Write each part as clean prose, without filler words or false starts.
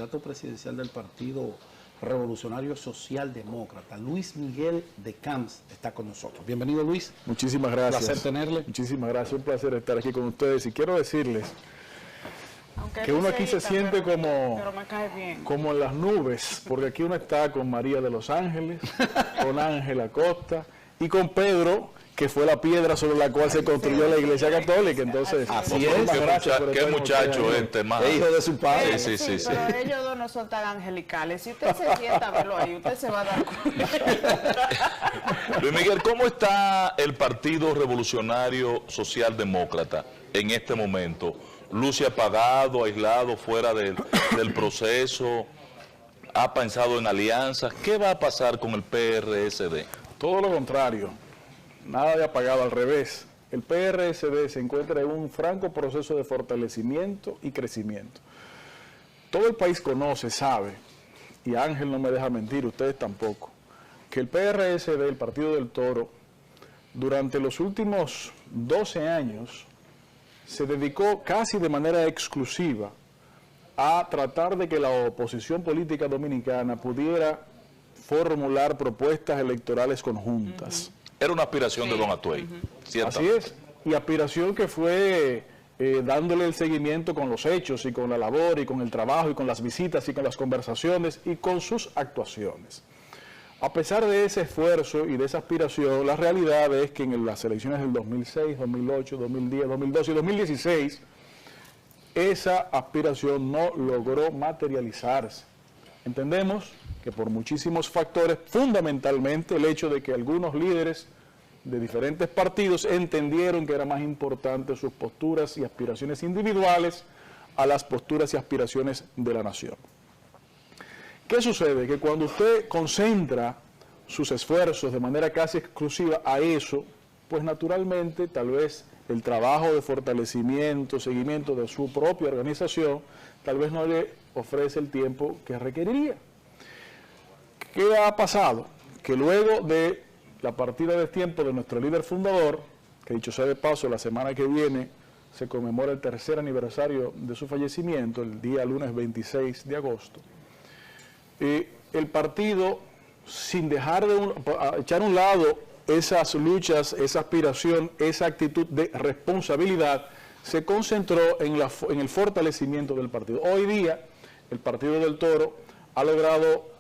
candidato presidencial del Partido Revolucionario Socialdemócrata, Luis Miguel de Camps, está con nosotros. Bienvenido, Luis. Muchísimas gracias. Un placer tenerle. Muchísimas gracias, un placer estar aquí con ustedes. Y quiero decirles que uno aquí se siente como en las nubes, porque aquí uno está con María de los Ángeles, con Ángel Acosta y con Pedro, que fue la piedra sobre la cual se construyó la Iglesia Católica. Entonces, así es. Qué muchacho este, más. Es hijo de su padre. Sí. Pero ellos dos no son tan angelicales. Si usted se sienta a verlo ahí, usted se va a dar cuenta. Luis Miguel, ¿cómo está el Partido Revolucionario Socialdemócrata en este momento? ¿Luce apagado, aislado, fuera del proceso? ¿Ha pensado en alianzas? ¿Qué va a pasar con el PRSD? Todo lo contrario. Nada de apagado, al revés. El PRSD se encuentra en un franco proceso de fortalecimiento y crecimiento. Todo el país conoce, sabe, y Ángel no me deja mentir, ustedes tampoco, que el PRSD, el Partido del Toro, durante los últimos 12 años, se dedicó casi de manera exclusiva a tratar de que la oposición política dominicana pudiera formular propuestas electorales conjuntas. Era una aspiración de Don Atuey, ¿cierto? Así es, y aspiración que fue dándole el seguimiento con los hechos y con la labor y con el trabajo y con las visitas y con las conversaciones y con sus actuaciones. A pesar de ese esfuerzo y de esa aspiración, la realidad es que en las elecciones del 2006, 2008, 2010, 2012 y 2016, esa aspiración no logró materializarse. Entendemos que por muchísimos factores, fundamentalmente el hecho de que algunos líderes de diferentes partidos entendieron que era más importante sus posturas y aspiraciones individuales a las posturas y aspiraciones de la nación. ¿Qué sucede? Que cuando usted concentra sus esfuerzos de manera casi exclusiva a eso, pues naturalmente tal vez el trabajo de fortalecimiento, seguimiento de su propia organización, tal vez no le ofrece el tiempo que requeriría. ¿Qué ha pasado? Que luego de la partida de tiempo de nuestro líder fundador, que dicho sea de paso, la semana que viene se conmemora el 3er aniversario de su fallecimiento, el día lunes 26 de agosto, el partido, sin dejar de echar a un lado esas luchas, esa aspiración, esa actitud de responsabilidad, se concentró en el fortalecimiento del partido. Hoy día, el Partido del Toro ha logrado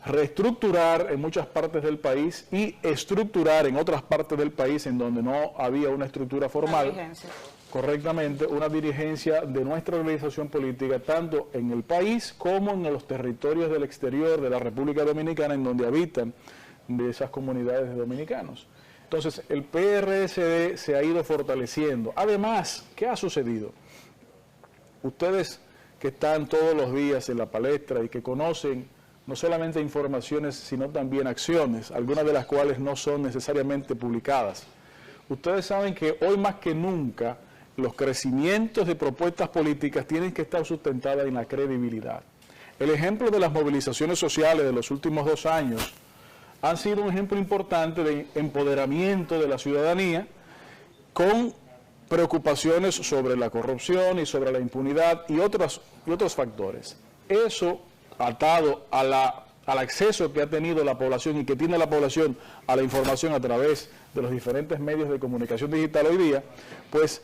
reestructurar en muchas partes del país y estructurar en otras partes del país en donde no había una estructura formal, correctamente, una dirigencia de nuestra organización política, tanto en el país como en los territorios del exterior de la República Dominicana, en donde habitan de esas comunidades de dominicanos. Entonces, el PRSD se ha ido fortaleciendo. Además, ¿qué ha sucedido? Ustedes que están todos los días en la palestra y que conocen no solamente informaciones, sino también acciones, algunas de las cuales no son necesariamente publicadas. Ustedes saben que hoy más que nunca los crecimientos de propuestas políticas tienen que estar sustentadas en la credibilidad. El ejemplo de las movilizaciones sociales de los últimos 2 años han sido un ejemplo importante de empoderamiento de la ciudadanía con preocupaciones sobre la corrupción y sobre la impunidad y otros factores. Eso, atado al acceso que ha tenido la población y que tiene la población a la información a través de los diferentes medios de comunicación digital hoy día, pues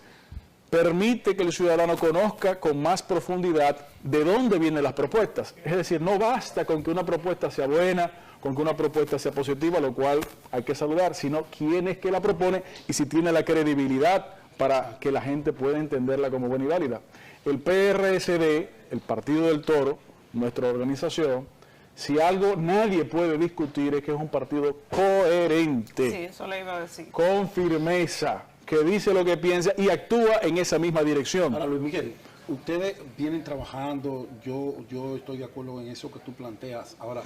permite que el ciudadano conozca con más profundidad de dónde vienen las propuestas. Es decir, no basta con que una propuesta sea buena, con que una propuesta sea positiva, lo cual hay que saludar, sino quién es que la propone y si tiene la credibilidad para que la gente pueda entenderla como buena y válida. El PRSD, el Partido del Toro, nuestra organización, si algo nadie puede discutir es que es un partido coherente, sí, eso le iba a decir, con firmeza, que dice lo que piensa y actúa en esa misma dirección. Ahora, Luis Miguel, ustedes vienen trabajando, yo estoy de acuerdo en eso que tú planteas. Ahora,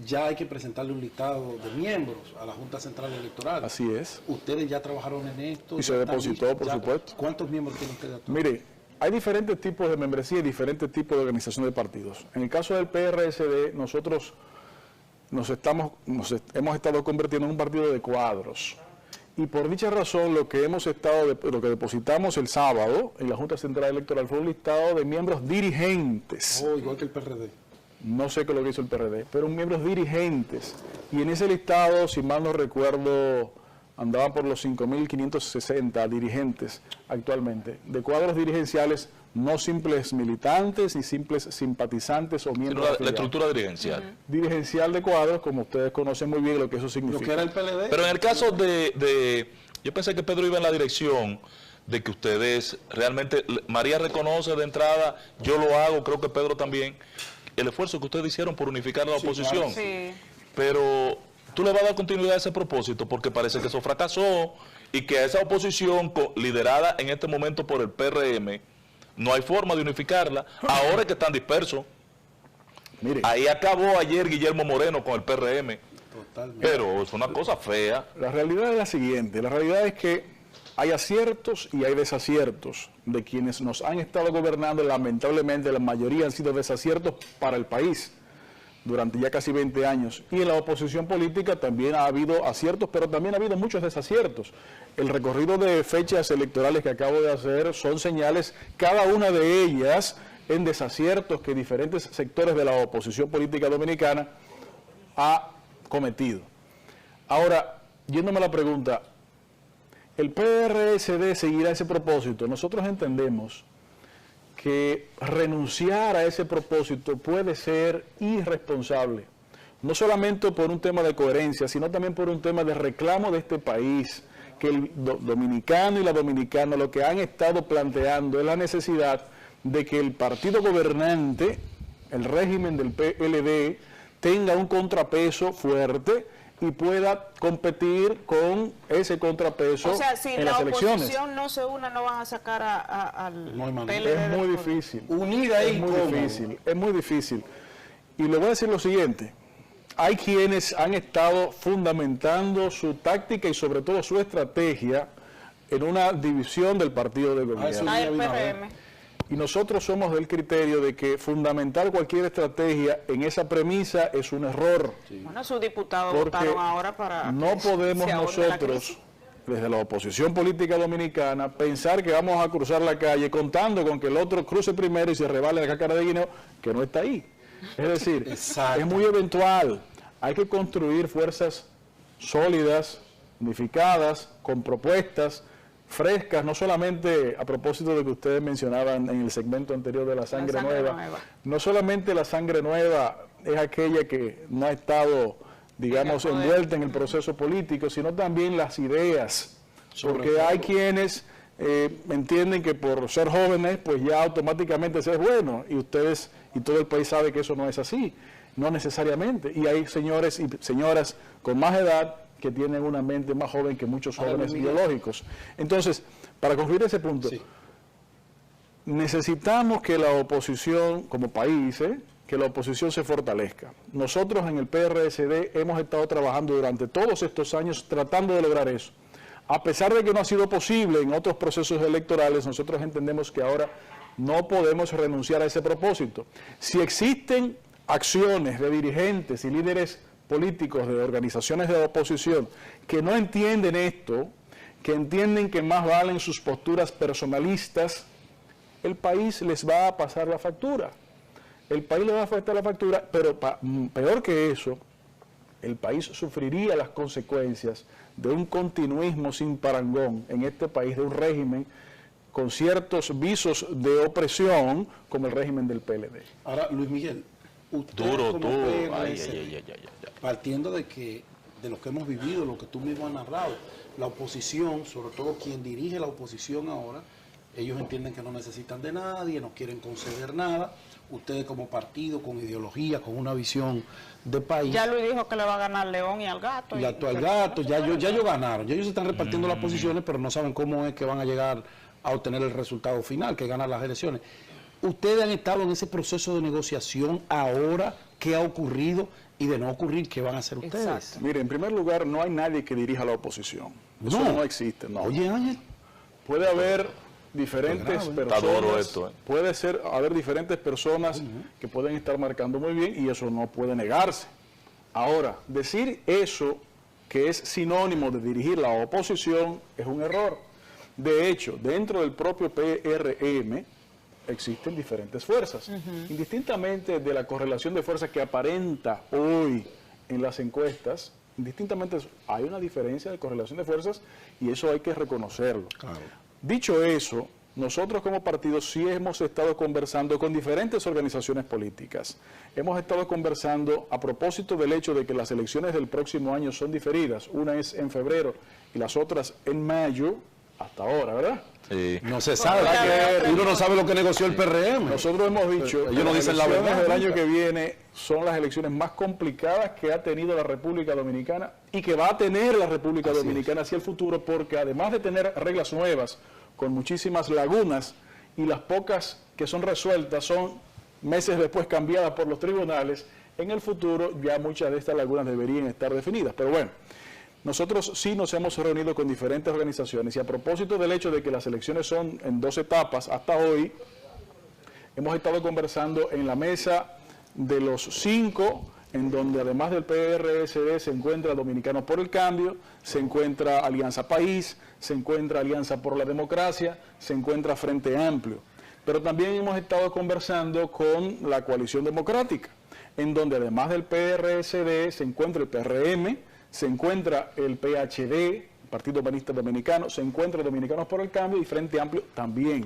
ya hay que presentarle un listado de miembros a la Junta Central Electoral. Así es. Ustedes ya trabajaron en esto. Y se depositó, por supuesto. ¿Cuántos miembros tienen ustedes actuales? Mire, hay diferentes tipos de membresía y diferentes tipos de organización de partidos. En el caso del PRSD, nosotros hemos estado convirtiendo en un partido de cuadros. Y por dicha razón, lo que depositamos el sábado en la Junta Central Electoral fue un listado de miembros dirigentes. Oh, igual que el PRD. No sé qué es lo que hizo el PRD, pero miembros dirigentes. Y en ese listado, si mal no recuerdo, andaban por los 5.560 dirigentes actualmente, de cuadros dirigenciales, no simples militantes ni simples simpatizantes o miembros. La estructura dirigencial. Dirigencial de cuadros, como ustedes conocen muy bien lo que eso significa. Lo que era el PLD. Pero en el caso yo pensé que Pedro iba en la dirección de que ustedes realmente, María reconoce de entrada, yo lo hago, creo que Pedro también, el esfuerzo que ustedes hicieron por unificar la oposición. Claro. Sí. Pero tú le vas a dar continuidad a ese propósito porque parece que eso fracasó y que a esa oposición liderada en este momento por el PRM, no hay forma de unificarla, ahora es que están dispersos. Mire, Ahí acabó ayer Guillermo Moreno con el PRM, Totalmente. pero es una cosa fea. la realidad es la siguiente, la realidad es que hay aciertos y hay desaciertos de quienes nos han estado gobernando. Lamentablemente la mayoría han sido desaciertos para el país durante ya casi 20 años. Y en la oposición política también ha habido aciertos, pero también ha habido muchos desaciertos. El recorrido de fechas electorales que acabo de hacer son señales, cada una de ellas en desaciertos que diferentes sectores de la oposición política dominicana ha cometido. Ahora, yéndome a la pregunta, ¿el PRSD seguirá ese propósito? Nosotros entendemos que renunciar a ese propósito puede ser irresponsable, no solamente por un tema de coherencia, sino también por un tema de reclamo de este país, que el dominicano y la dominicana lo que han estado planteando es la necesidad de que el partido gobernante, el régimen del PLD, tenga un contrapeso fuerte y pueda competir con ese contrapeso en las elecciones. O sea, si la oposición no se une, no van a sacar al No hay manera. PLD. Es muy difícil. Unida Es muy difícil, es muy difícil. Y le voy a decir lo siguiente, hay quienes han estado fundamentando su táctica y sobre todo su estrategia en una división del partido de gobierno. Ah, el PRM. Y nosotros somos del criterio de que fundamentar cualquier estrategia en esa premisa es un error. Bueno, sus diputados Porque votaron ahora para no podemos se aborde la nosotros, crisis. desde la oposición política dominicana, pensar que vamos a cruzar la calle contando con que el otro cruce primero y se rebale la cáscara de guineo, que no está ahí. Es decir, Exacto. es muy eventual. Hay que construir fuerzas sólidas, unificadas, con propuestas frescas, no solamente a propósito de que ustedes mencionaban en el segmento anterior de la sangre nueva. No solamente la sangre nueva es aquella que no ha estado, digamos, envuelta en el proceso político, sino también las ideas, porque hay quienes entienden que por ser jóvenes, pues ya automáticamente se es bueno, y ustedes y todo el país sabe que eso no es así, no necesariamente, y hay señores y señoras con más edad que tienen una mente más joven que muchos jóvenes biológicos. Entonces, para concluir ese punto, Sí. necesitamos que la oposición, como país, que la oposición se fortalezca. Nosotros en el PRSD hemos estado trabajando durante todos estos años tratando de lograr eso. A pesar de que no ha sido posible en otros procesos electorales, nosotros entendemos que ahora no podemos renunciar a ese propósito. Si existen acciones de dirigentes y líderes políticos de organizaciones de oposición que no entienden esto, que entienden que más valen sus posturas personalistas, el país les va a pasar la factura. El país le va a afectar la factura, pero peor que eso, el país sufriría las consecuencias de un continuismo sin parangón en este país, de un régimen con ciertos visos de opresión como el régimen del PLD. Ahora, Luis Miguel, usted como PRSD, partiendo de lo que hemos vivido, lo que tú mismo has narrado, la oposición, sobre todo quien dirige la oposición ahora, ellos entienden que no necesitan de nadie, no quieren conceder nada. Ustedes como partido, con ideología, con una visión de país. Ya Luis dijo que le va a ganar León y al Gato. Y al Gato, ya ellos ganaron. Ya ellos se están repartiendo las posiciones, pero no saben cómo es que van a llegar a obtener el resultado final, que ganan las elecciones. Ustedes han estado en ese proceso de negociación ahora, ¿qué ha ocurrido? Y de no ocurrir, ¿qué van a hacer ustedes? Exacto. Mire, en primer lugar, no hay nadie que dirija la oposición. Eso no existe, no. Oye, Ángel. Puede haber diferentes personas, Adoro esto, puede haber diferentes personas que pueden estar marcando muy bien y eso no puede negarse. Ahora, decir eso que es sinónimo de dirigir la oposición, es un error. De hecho, dentro del propio PRM existen diferentes fuerzas. Indistintamente de la correlación de fuerzas que aparenta hoy en las encuestas, indistintamente hay una diferencia de correlación de fuerzas y eso hay que reconocerlo. Claro. Dicho eso, nosotros como partido sí hemos estado conversando con diferentes organizaciones políticas. Hemos estado conversando a propósito del hecho de que las elecciones del próximo año son diferidas. Una es en febrero y las otras en mayo, hasta ahora, ¿verdad? Sí. No se sabe, uno no sabe lo que negoció el PRM. Nosotros hemos dicho ellos no dicen la verdad. Del año que viene son las elecciones más complicadas que ha tenido la República Dominicana y que va a tener la República Dominicana hacia el futuro, porque además de tener reglas nuevas, con muchísimas lagunas, y las pocas que son resueltas son meses después cambiadas por los tribunales, en el futuro ya muchas de estas lagunas deberían estar definidas. Pero bueno, nosotros sí nos hemos reunido con diferentes organizaciones y a propósito del hecho de que las elecciones son en 2 etapas, hasta hoy hemos estado conversando en la mesa de los 5, en donde además del PRSD se encuentra Dominicanos por el Cambio, se encuentra Alianza País, se encuentra Alianza por la Democracia, se encuentra Frente Amplio. Pero también hemos estado conversando con la Coalición Democrática, en donde además del PRSD se encuentra el PRM, se encuentra el PHD, Partido Humanista Dominicano, se encuentra Dominicanos por el Cambio y Frente Amplio también.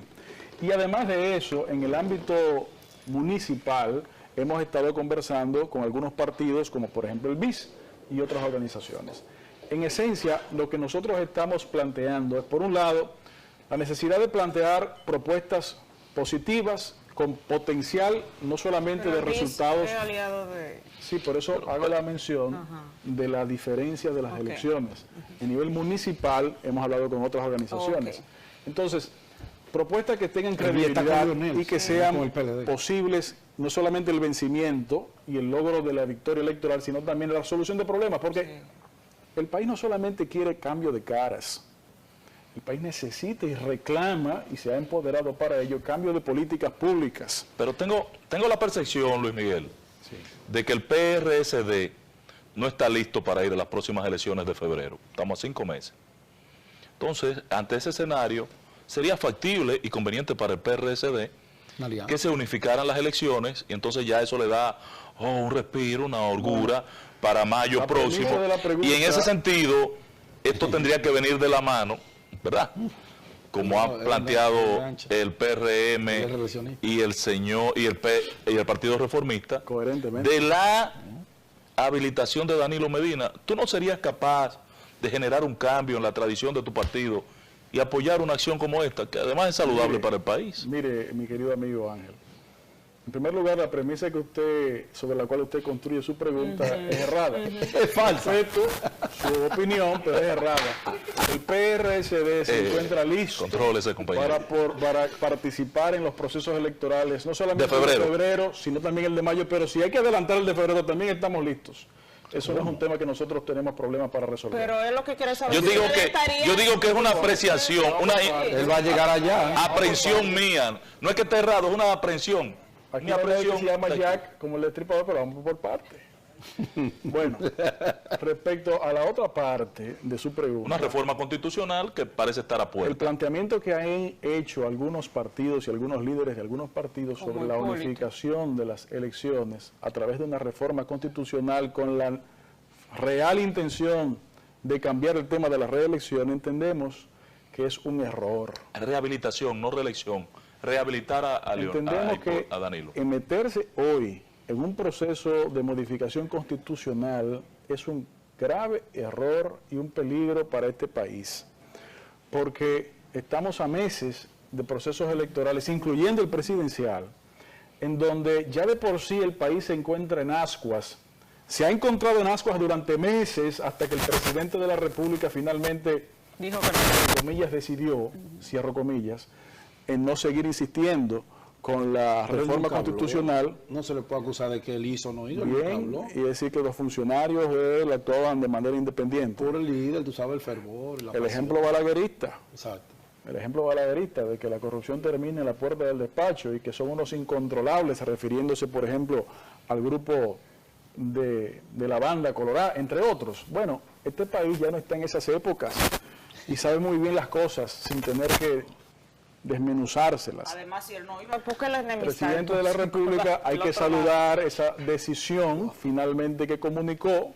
Y además de eso, en el ámbito municipal, hemos estado conversando con algunos partidos, como por ejemplo el BIS y otras organizaciones. En esencia, lo que nosotros estamos planteando es, por un lado, la necesidad de plantear propuestas positivas con potencial no solamente de resultados. Sí, por eso hago la mención de la diferencia de las elecciones. A nivel municipal hemos hablado con otras organizaciones. Entonces, propuestas que tengan credibilidad y que sean posibles, no solamente el vencimiento y el logro de la victoria electoral, sino también la solución de problemas, porque el país no solamente quiere cambio de caras, el país necesita y reclama, y se ha empoderado para ello, cambio de políticas públicas. Pero tengo la percepción, Luis Miguel, de que el PRSD no está listo para ir a las próximas elecciones de febrero. Estamos a 5 meses. Entonces, ante ese escenario, sería factible y conveniente para el PRSD que se unificaran las elecciones y entonces ya eso le da un respiro, una holgura para mayo próximo. Y en ese sentido, esto tendría que venir de la mano, ¿verdad? Como ha planteado el PRM y el señor y el Partido Reformista, coherentemente, de la habilitación de Danilo Medina. ¿Tú no serías capaz de generar un cambio en la tradición de tu partido y apoyar una acción como esta, que además es saludable para el país? Mire, mi querido amigo Ángel, en primer lugar, la premisa sobre la cual usted construye su pregunta es errada. Es falsa. Respeto su opinión, pero es errada. El PRSD se encuentra listo para participar en los procesos electorales, no solamente el de febrero, sino también el de mayo, pero si hay que adelantar el de febrero, también estamos listos. Eso no es un tema que nosotros tenemos problemas para resolver. Pero es lo que quiere saber. Yo digo que es una apreciación, él va a llegar allá. Aprensión mía. No es que esté errado, es una aprensión. Aquí la se llama Jack como el destripador, pero vamos por parte. Bueno, respecto a la otra parte de su pregunta. Una reforma constitucional que parece estar a puerta. El planteamiento que han hecho algunos partidos y algunos líderes de algunos partidos sobre la unificación de las elecciones a través de una reforma constitucional con la real intención de cambiar el tema de la reelección, entendemos que es un error. Rehabilitación, no reelección. Rehabilitar a Danilo. En meterse hoy en un proceso de modificación constitucional es un grave error y un peligro para este país, porque estamos a meses de procesos electorales, incluyendo el presidencial, en donde ya de por sí el país se encuentra en ascuas. Se ha encontrado en ascuas durante meses hasta que el presidente de la República finalmente, dijo que comillas, decidió, cierro comillas, en no seguir insistiendo con la reforma constitucional. No se le puede acusar de que él hizo o no hizo. Bien, y decir que los funcionarios de él actuaban de manera independiente. Por el líder, tú sabes, el fervor. El ejemplo balaguerista. Exacto. El ejemplo balaguerista de que la corrupción termina en la puerta del despacho y que son unos incontrolables, refiriéndose, por ejemplo, al grupo de la banda Colorada, entre otros. Bueno, Este país ya no está en esas épocas y sabe muy bien las cosas sin tener que desmenuzárselas. Además, si él no iba, ¿por qué la enemistad? Presidente de la República, hay que saludar esa decisión finalmente que comunicó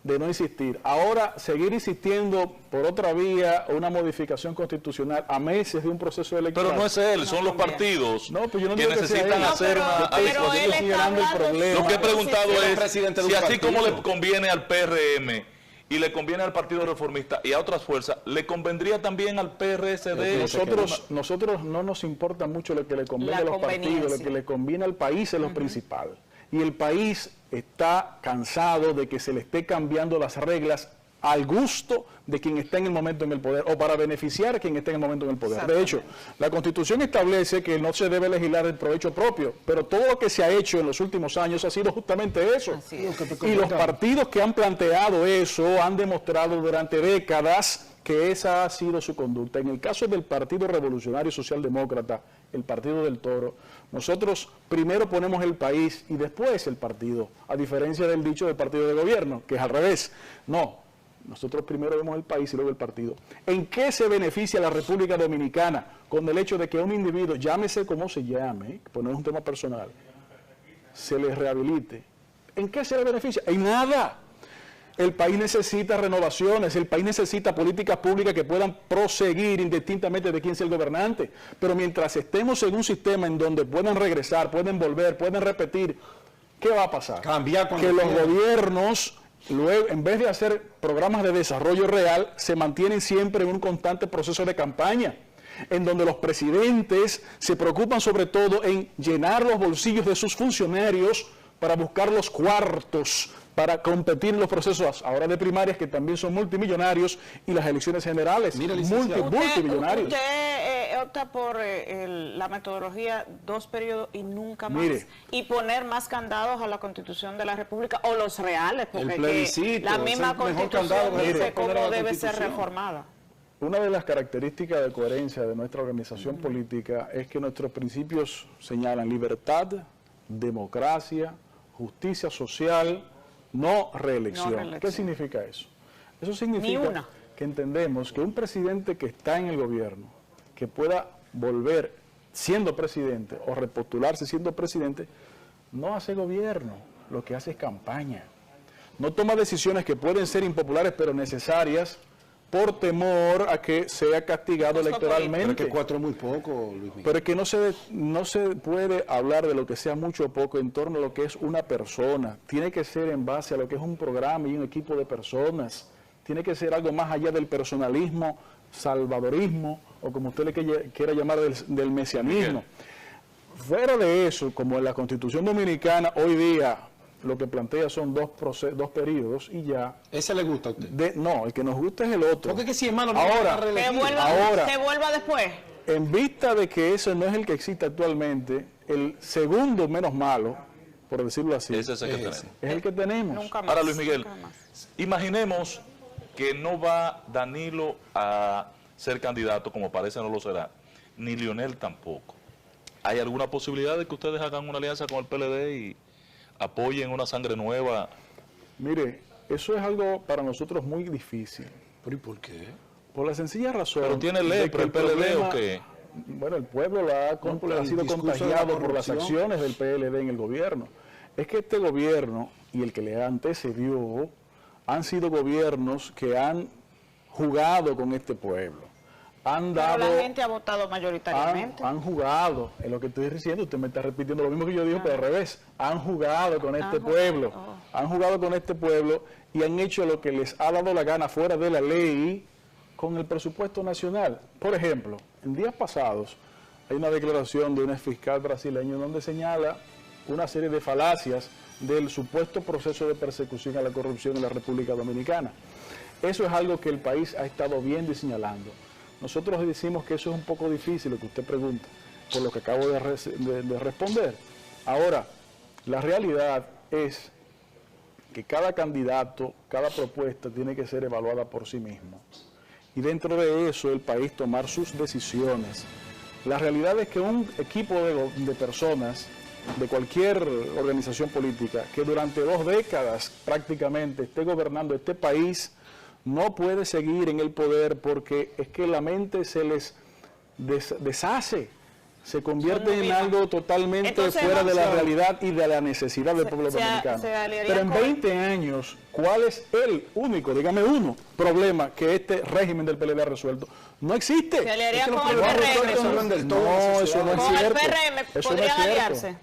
de no insistir. Ahora, seguir insistiendo por otra vía, una modificación constitucional a meses de un proceso electoral. Pero no es él, son los partidos pues yo no que digo necesitan hacer una adecuación. Lo que he preguntado es si así como le conviene al PRM y le conviene al Partido Reformista y a otras fuerzas, ¿le convendría también al PRSD? Nosotros no nos importa mucho lo que le conviene a los partidos, lo que le conviene al país es lo principal. Y el país está cansado de que se le esté cambiando las reglas al gusto de quien está en el momento en el poder o para beneficiar a quien está en el momento en el poder. De hecho, la Constitución establece que no se debe legislar en provecho propio, pero todo lo que se ha hecho en los últimos años ha sido justamente eso. Y los partidos que han planteado eso han demostrado durante décadas que esa ha sido su conducta. En el caso del Partido Revolucionario Socialdemócrata, el Partido del Toro, nosotros primero ponemos el país y después el partido, a diferencia del dicho del partido de gobierno, que es al revés. No, nosotros primero vemos el país y luego el partido. ¿En qué se beneficia la República Dominicana con el hecho de que un individuo, llámese como se llame, pues no es un tema personal, se le rehabilite? ¿En qué se le beneficia? En nada. El país necesita renovaciones, el país necesita políticas públicas que puedan proseguir indistintamente de quién sea el gobernante. Pero mientras estemos en un sistema en donde puedan regresar, pueden volver, pueden repetir, ¿qué va a pasar? Que los gobiernos, luego, en vez de hacer programas de desarrollo real, se mantienen siempre en un constante proceso de campaña, en donde los presidentes se preocupan sobre todo en llenar los bolsillos de sus funcionarios para buscar los cuartos, para competir en los procesos ahora de primarias que también son multimillonarios y las elecciones generales multimillonarios. Usted opta por la metodología 2 periodos y nunca más. Mire, y poner más candados a la Constitución de la República o los reales, porque la misma Constitución dice cómo debe ser reformada. Una de las características de coherencia de nuestra organización política es que nuestros principios señalan libertad, democracia, justicia social, no reelección. ¿Qué significa eso? Eso significa que entendemos que un presidente que está en el gobierno, que pueda volver siendo presidente o repostularse siendo presidente, no hace gobierno, lo que hace es campaña. No toma decisiones que pueden ser impopulares pero necesarias por temor a que sea castigado electoralmente. Pero es que 4 es muy poco, Luis Miguel. Pero es que no se puede hablar de lo que sea mucho o poco en torno a lo que es una persona. Tiene que ser en base a lo que es un programa y un equipo de personas. Tiene que ser algo más allá del personalismo, salvadorismo, o como usted le quiera llamar, del mesianismo. Fuera de eso, como en la Constitución Dominicana, hoy día lo que plantea son dos periodos y ya. ¿Ese le gusta a usted? No, el que nos gusta es el otro. Porque que si hermano, ahora, ¿te vuelva después? En vista de que ese no es el que existe actualmente, el segundo menos malo, por decirlo así, ese es el que tenemos. Nunca más. Ahora, Luis Miguel, imaginemos que no va Danilo a ser candidato, como parece no lo será, ni Lionel tampoco. ¿Hay alguna posibilidad de que ustedes hagan una alianza con el PLD y apoyen una sangre nueva? Mire, eso es algo para nosotros muy difícil. ¿Pero y por qué? Por la sencilla razón. ¿Pero tiene ley para el PLD o qué? Bueno, el pueblo ha sido contagiado por las acciones del PLD en el gobierno. Es que este gobierno y el que le antecedió han sido gobiernos que han jugado con este pueblo. Pero la gente ha votado mayoritariamente. Han jugado, en lo que estoy diciendo, usted me está repitiendo lo mismo que yo dije, pero al revés. Han jugado con este pueblo. Han jugado con este pueblo y han hecho lo que les ha dado la gana fuera de la ley con el presupuesto nacional. Por ejemplo, en días pasados hay una declaración de un exfiscal brasileño donde señala una serie de falacias del supuesto proceso de persecución a la corrupción en la República Dominicana. Eso es algo que el país ha estado viendo y señalando. Nosotros decimos que eso es un poco difícil, lo que usted pregunta, por lo que acabo de responder. Ahora, la realidad es que cada candidato, cada propuesta tiene que ser evaluada por sí mismo. Y dentro de eso el país tomar sus decisiones. La realidad es que un equipo de personas de cualquier organización política que durante 2 décadas prácticamente esté gobernando este país no puede seguir en el poder porque es que la mente se les deshace, se convierte en algo totalmente entonces, fuera de la realidad y de la necesidad del pueblo dominicano. Pero en 20 años, ¿cuál es el único, dígame uno, problema que este régimen del PLD ha resuelto? No existe. ¿Se aliaría con el PRM? No, eso no es cierto. ¿Con el PRM podrían aliarse?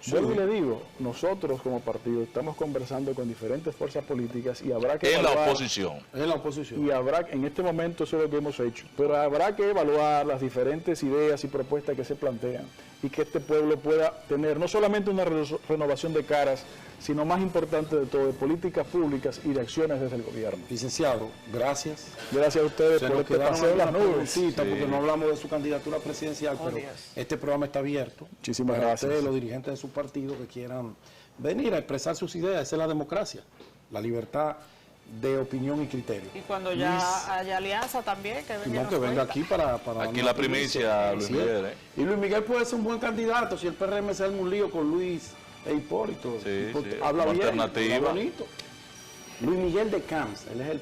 Vuelvo y le digo, nosotros como partido estamos conversando con diferentes fuerzas políticas y habrá que evaluar, en la oposición. Y habrá, en este momento eso es lo que hemos hecho, pero habrá que evaluar las diferentes ideas y propuestas que se plantean y que este pueblo pueda tener no solamente una renovación de caras, sino más importante de todo, de políticas públicas y de acciones desde el gobierno. Licenciado, gracias. Gracias a ustedes por este paseo de las nubes. Sí, porque no hablamos de su candidatura presidencial, pero este programa está abierto. Muchísimas gracias. Ustedes, los dirigentes de su partido que quieran venir a expresar sus ideas, esa es la democracia, la libertad de opinión y criterio. Y cuando ya haya alianza también, que venga. No, que venga aquí para aquí la primicia, Luis Miguel. Y Luis Miguel puede ser un buen candidato si el PRM se arma un lío con Luis e Hipólito. Sí, habla bien, alternativa. habla bonito. Luis Miguel de Camps, él es el